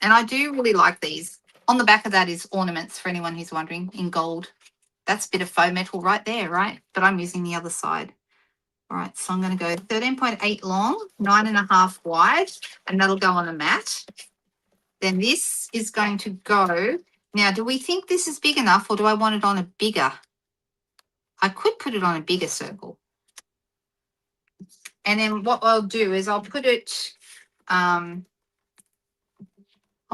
And I do really like these. On the back of that is ornaments, for anyone who's wondering, in gold. That's a bit of faux metal right there, right? But I'm using the other side. All right, so I'm going to go 13.8 long, 9.5 wide, and that'll go on a mat. Then this is going to go. Now, do we think this is big enough, or do I want it on a bigger? I could put it on a bigger circle. And then what I'll do is I'll put it on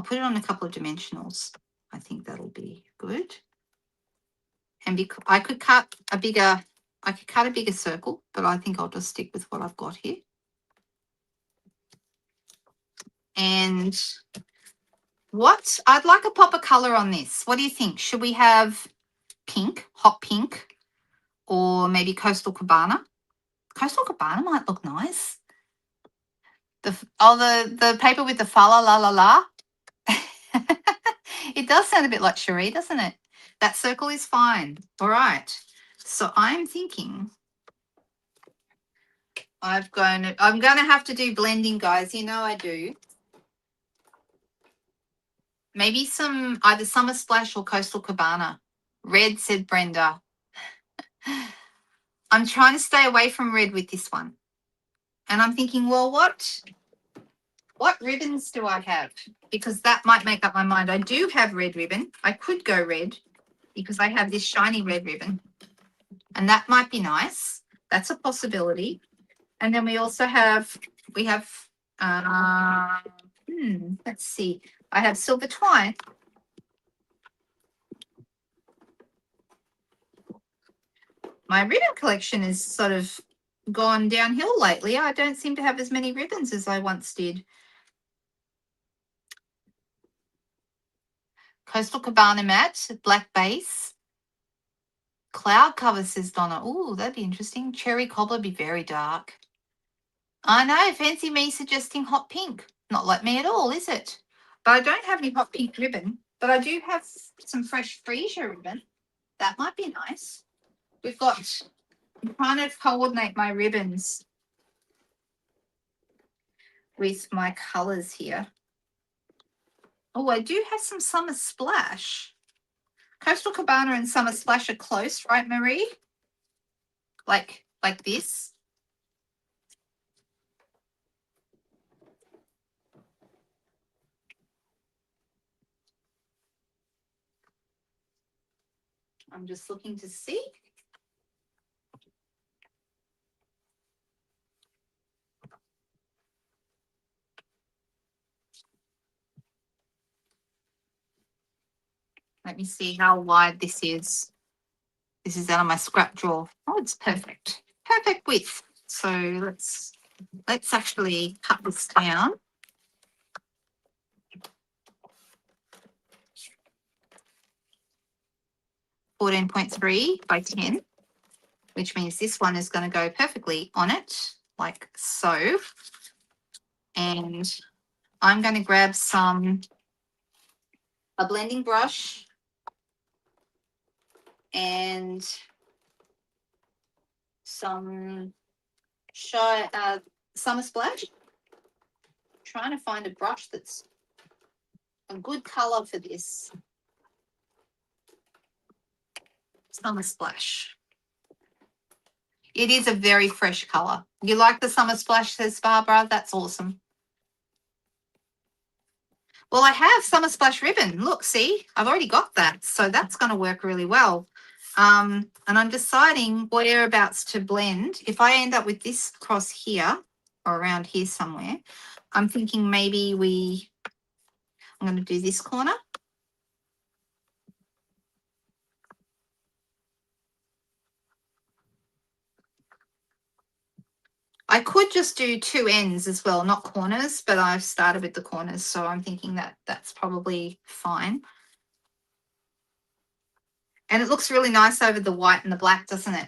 a couple of dimensionals. I think that'll be good. And I could cut a bigger circle, but I think I'll just stick with what I've got here. And I'd like a pop of color on this. What do you think? Should we have pink, hot pink, or maybe Coastal Cabana? Coastal Cabana might look nice. The paper with the fa la la la la. It does sound a bit like Cherie, doesn't it? That circle is fine. All right. So I'm thinking I'm going to have to do blending, guys. You know I do. Maybe some either Summer Splash or Coastal Cabana. Red, said Brenda. I'm trying to stay away from red with this one. And I'm thinking, well, what ribbons do I have? Because that might make up my mind. I do have red ribbon. I could go red because I have this shiny red ribbon. And that might be nice. That's a possibility. And then we also have, let's see. I have silver twine. My ribbon collection is sort of gone downhill lately. I don't seem to have as many ribbons as I once did. Coastal Cabana matte, black base. Cloud cover, says Donna. Oh, that'd be interesting. Cherry cobbler be very dark. I know, fancy me suggesting hot pink. Not like me at all, is it? But I don't have any hot pink ribbon. But I do have some fresh freesia ribbon. That might be nice. I'm trying to coordinate my ribbons with my colours here. Oh, I do have some Summer Splash. Coastal Cabana and Summer Splash are close, right, Marie? Like this. I'm just looking to see. Let me see how wide this is. This is out of my scrap drawer. Oh, it's perfect. Perfect width. So let's actually cut this down. 14.3 by 10, which means this one is going to go perfectly on it, like so. And I'm going to grab a blending brush and some Summer Splash. Trying to find a brush that's a good color for this. Summer Splash. It is a very fresh color. You like the Summer Splash, says Barbara? That's awesome. Well, I have Summer Splash ribbon. Look, see, I've already got that. So that's going to work really well. And I'm deciding whereabouts to blend. If I end up with this across here or around here somewhere, I'm thinking maybe I'm going to do this corner. I could just do two ends as well, not corners, but I've started with the corners. So I'm thinking that that's probably fine. And it looks really nice over the white and the black, doesn't it?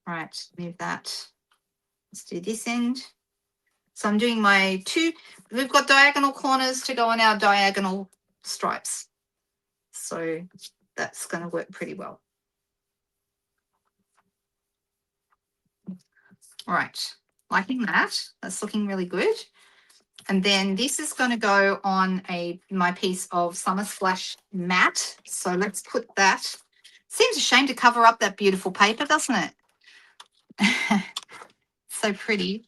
Right, move that. Let's do this end. So I'm doing my we've got diagonal corners to go on our diagonal stripes. So that's going to work pretty well. All right, liking that. That's looking really good. And then this is going to go on my piece of Summer Splash matte. So let's put that. Seems a shame to cover up that beautiful paper, doesn't it? So pretty.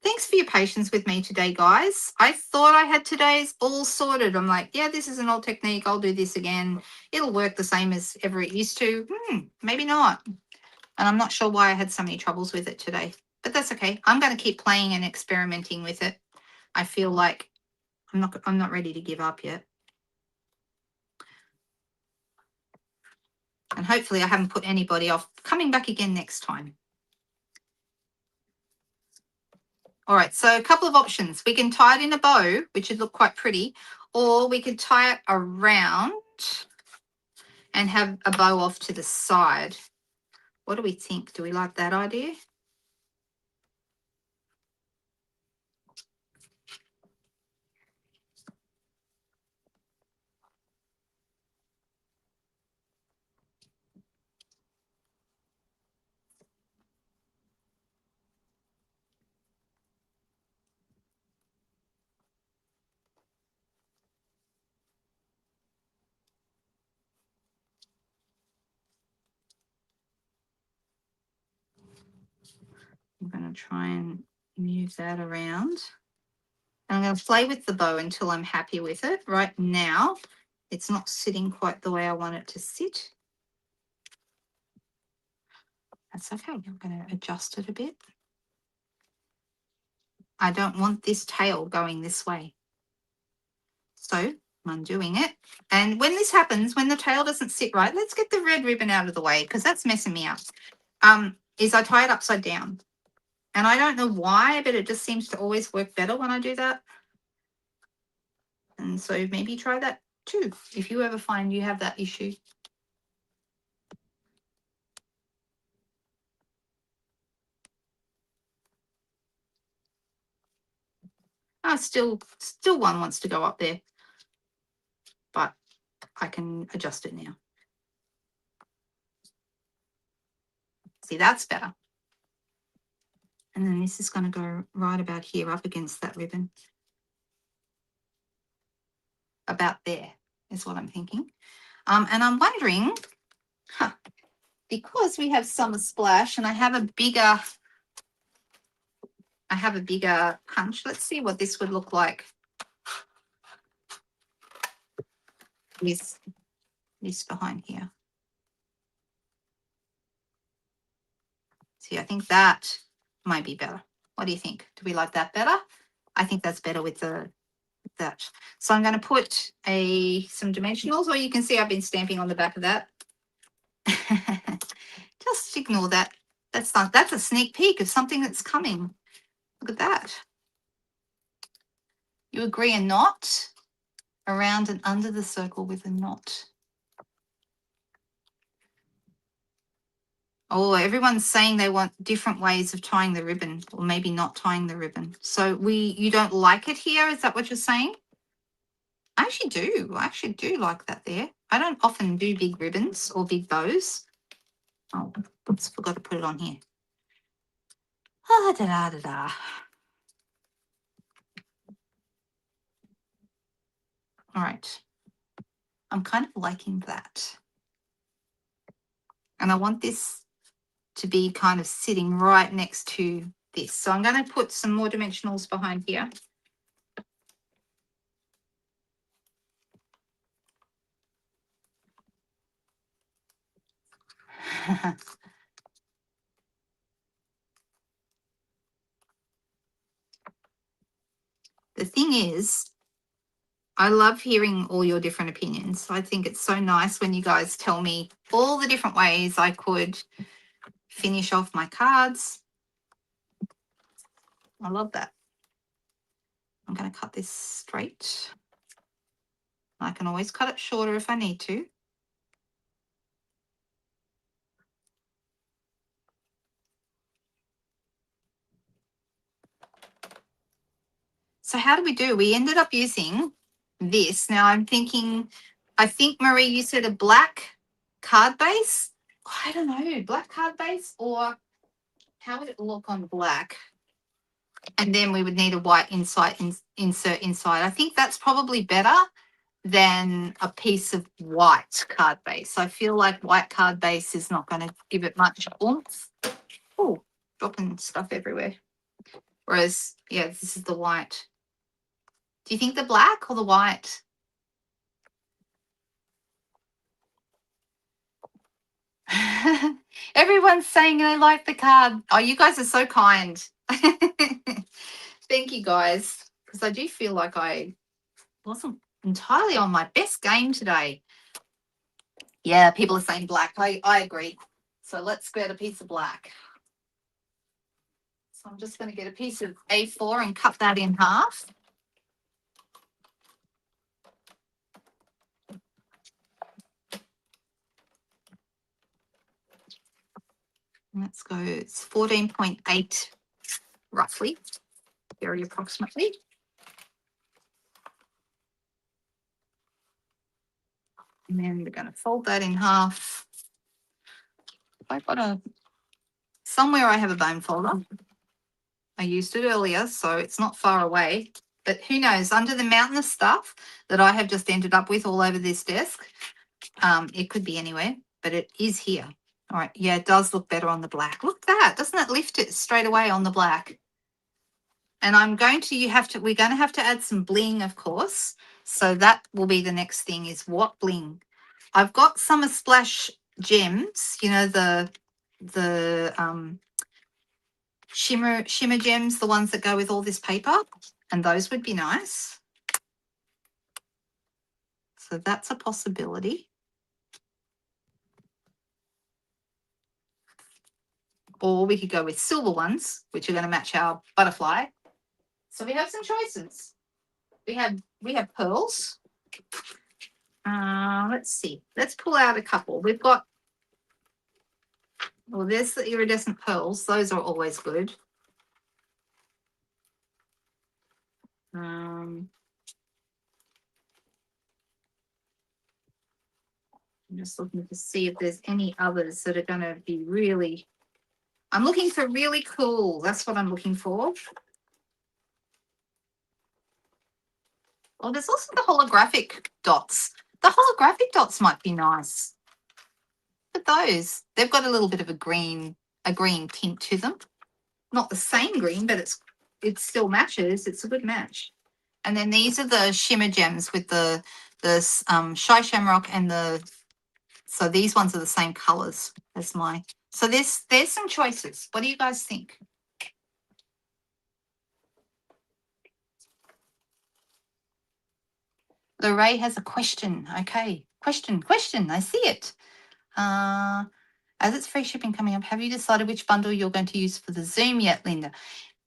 Thanks for your patience with me today, guys. I thought I had today's all sorted. I'm like, yeah, this is an old technique. I'll do this again. It'll work the same as ever it used to. Maybe not. And I'm not sure why I had so many troubles with it today. But that's okay. I'm going to keep playing and experimenting with it. I feel like I'm not ready to give up yet. And hopefully I haven't put anybody off coming back again next time. All right, so a couple of options. We can tie it in a bow, which would look quite pretty, or we could tie it around and have a bow off to the side. What do we think? Do we like that idea? going to try and move that around. And I'm going to play with the bow until I'm happy with it. Right now, it's not sitting quite the way I want it to sit. That's okay. I'm going to adjust it a bit. I don't want this tail going this way. So I'm undoing it. And when this happens, when the tail doesn't sit right, let's get the red ribbon out of the way because that's messing me up. Is I tie it upside down. And I don't know why, but it just seems to always work better when I do that. And so maybe try that too, if you ever find you have that issue. Still one wants to go up there, but I can adjust it now. See, that's better. And then this is going to go right about here up against that ribbon. About there is what I'm thinking. And I'm wondering, because we have Summer Splash and I have a bigger punch. Let's see what this would look like with this behind here. See, I think that might be better. What do you think? Do we like that better? I think that's better with that. So I'm going to put some dimensionals, or you can see I've been stamping on the back of that. Just ignore that. That's a sneak peek of something that's coming. Look at that. You agree a knot around and under the circle with a knot. Oh, everyone's saying they want different ways of tying the ribbon, or maybe not tying the ribbon. So you don't like it here? Is that what you're saying? I actually do. I actually do like that there. I don't often do big ribbons or big bows. Oh, oops, forgot to put it on here. Ah, da da da da. All right. I'm kind of liking that. And I want this to be kind of sitting right next to this. So I'm going to put some more dimensionals behind here. The thing is, I love hearing all your different opinions. I think it's so nice when you guys tell me all the different ways I could finish off my cards. I love that. I'm going to cut this straight. I can always cut it shorter if I need to. So how do we do? We ended up using this. Now I'm thinking, I think, Marie, you said a black card base. I don't know, black card base, or how would it look on black? And then we would need a white insert inside. I think that's probably better than a piece of white card base. I feel like white card base is not going to give it much oomph. Oh, dropping stuff everywhere. Whereas, yeah, this is the white. Do you think the black or the white? Everyone's saying they like the card. Oh, you guys are so kind. Thank you, guys, because I do feel like I wasn't entirely on my best game today. Yeah, people are saying black. I agree. So let's get a piece of black. So I'm just going to get a piece of A4 and cut that in half. Let's go, it's 14.8 roughly, very approximately. And then we're going to fold that in half. I've got somewhere I have a bone folder. I used it earlier, so it's not far away. But who knows, under the mountain of stuff that I have just ended up with all over this desk, it could be anywhere, but it is here. All right, yeah, it does look better on the black. Look at that. Doesn't it lift it straight away on the black? And I'm going to, we're going to have to add some bling, of course. So that will be the next thing is what bling. I've got Summer Splash gems, you know, the shimmer gems, the ones that go with all this paper, and those would be nice. So that's a possibility. Or we could go with silver ones, which are going to match our butterfly. So we have some choices. We have pearls. Let's see. Let's pull out a couple. We've got, well, there's the iridescent pearls. Those are always good. I'm just looking to see if there's any others that are going to be really, I'm looking for really cool. That's what I'm looking for. Well, there's also the holographic dots. The holographic dots might be nice. Look at those. They've got a little bit of a green tint to them. Not the same green, but it still matches. It's a good match. And then these are the shimmer gems with the shy shamrock and so these ones are the same colors as my. So there's some choices. What do you guys think? Lorraine has a question. Okay. Question. I see it. As it's free shipping coming up, have you decided which bundle you're going to use for the Zoom yet, Linda?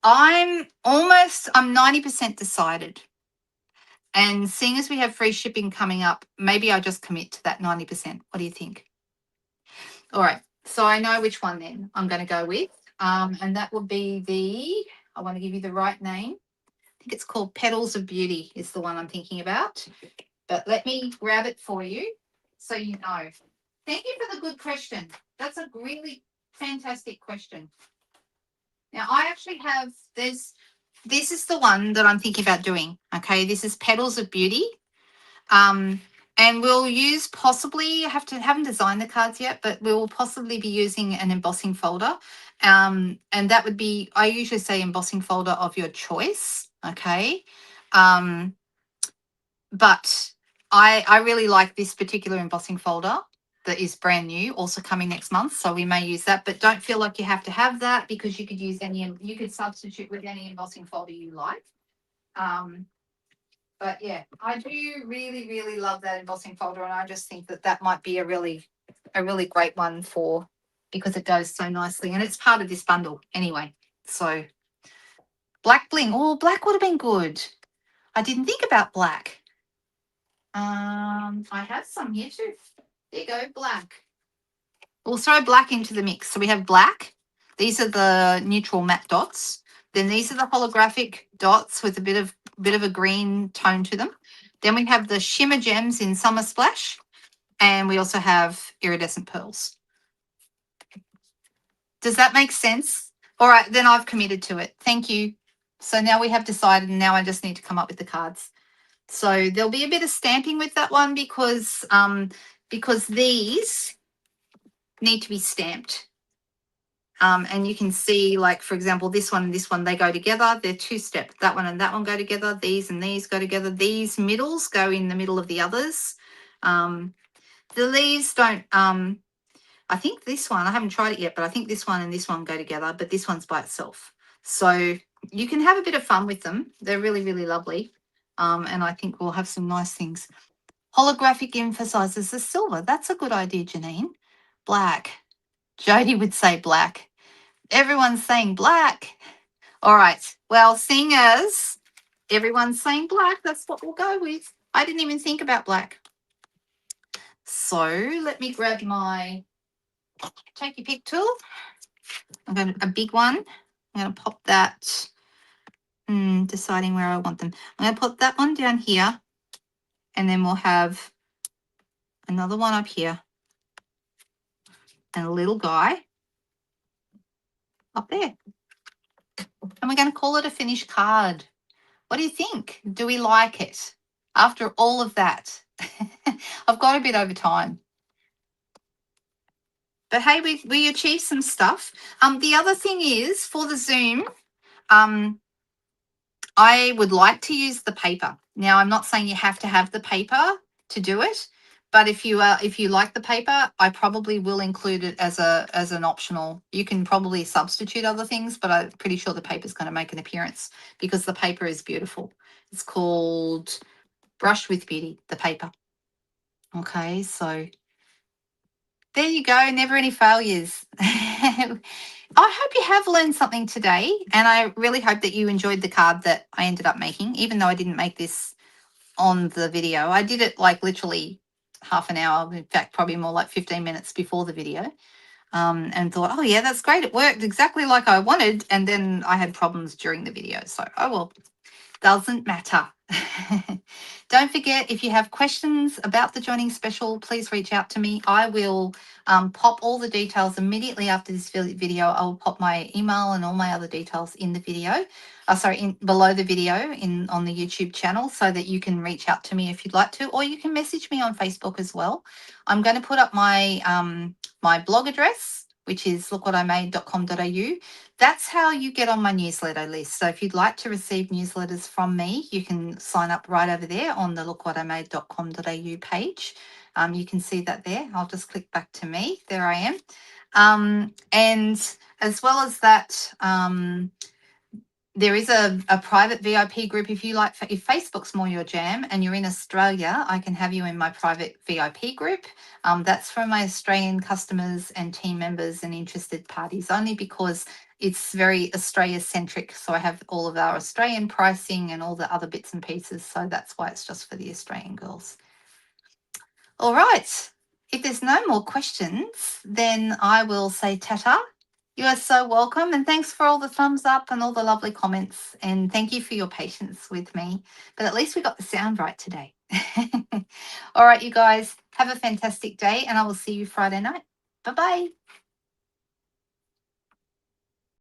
I'm 90% decided. And seeing as we have free shipping coming up, maybe I just commit to that 90%. What do you think? All right. So I know which one then I'm going to go with. And that would be I want to give you the right name. I think it's called Petals of Beauty is the one I'm thinking about. But let me grab it for you so you know. Thank you for the good question. That's a really fantastic question. Now, I actually have this is the one that I'm thinking about doing. Okay, this is Petals of Beauty. And we'll use possibly, haven't designed the cards yet, but we will possibly be using an embossing folder. And that would be, I usually say embossing folder of your choice. Okay. But I really like this particular embossing folder that is brand new, also coming next month. So we may use that, but don't feel like you have to have that because you could use you could substitute with any embossing folder you like. But yeah, I do really, really love that embossing folder. And I just think that might be a really great one because it goes so nicely. And it's part of this bundle anyway. So black bling. Oh, black would have been good. I didn't think about black. I have some here too. There you go, black. We'll throw black into the mix. So we have black. These are the neutral matte dots. Then these are the holographic dots with a bit of a green tone to them. Then we have the shimmer gems in Summer Splash. And we also have iridescent pearls. Does that make sense? All right, then I've committed to it. Thank you. So now we have decided, and now I just need to come up with the cards. So there'll be a bit of stamping with that one because these need to be stamped. And you can see, like, for example, this one and this one, they go together. They're two-step. That one and that one go together. These and these go together. These middles go in the middle of the others. The leaves don't, I think this one, I haven't tried it yet, but I think this one and this one go together, but this one's by itself. So you can have a bit of fun with them. They're really, really lovely. And I think we'll have some nice things. Holographic emphasizes the silver. That's a good idea, Janine. Black. Jody would say black. Everyone's saying black. All right. Well, seeing as everyone's saying black, that's what we'll go with. I didn't even think about black. So let me grab my take your pick tool. I've got a big one. I'm going to pop that, deciding where I want them. I'm going to put that one down here, and then we'll have another one up here, and a little guy up there. And we're going to call it a finished card. What do you think? Do we like it? After all of that, I've got a bit over time. But hey, we achieved some stuff. The other thing is for the Zoom, um, I would like to use the paper. Now, I'm not saying you have to have the paper to do it, but if you like the paper, I probably will include it as an optional. You can probably substitute other things, but I'm pretty sure the paper is going to make an appearance because the paper is beautiful. It's called Brush with Beauty, the paper. Okay, so there you go. Never any failures. I hope you have learned something today, and I really hope that you enjoyed the card that I ended up making, even though I didn't make this on the video. I did it like literally half an hour, in fact, probably more like 15 minutes before the video, and thought, oh, yeah, that's great. It worked exactly like I wanted. And then I had problems during the video. So, oh, well, doesn't matter. Don't forget, if you have questions about the joining special, please reach out to me. I will pop all the details immediately after this video. I will pop my email and all my other details in the video. Below the video on the YouTube channel, so that you can reach out to me if you'd like to, or you can message me on Facebook as well. I'm going to put up my my blog address, which is lookwhatimade.com.au. That's how you get on my newsletter list. So if you'd like to receive newsletters from me, you can sign up right over there on the lookwhatimade.com.au page. You can see that there. I'll just click back to me. There I am. And as well as that, there is a private VIP group if you like. If Facebook's more your jam and you're in Australia, I can have you in my private VIP group. That's for my Australian customers and team members and interested parties, only because it's very Australia centric. So I have all of our Australian pricing and all the other bits and pieces. So that's why it's just for the Australian girls. All right. If there's no more questions, then I will say ta-ta. You are so welcome. And thanks for all the thumbs up and all the lovely comments. And thank you for your patience with me. But at least we got the sound right today. All right, you guys, have a fantastic day. And I will see you Friday night. Bye-bye.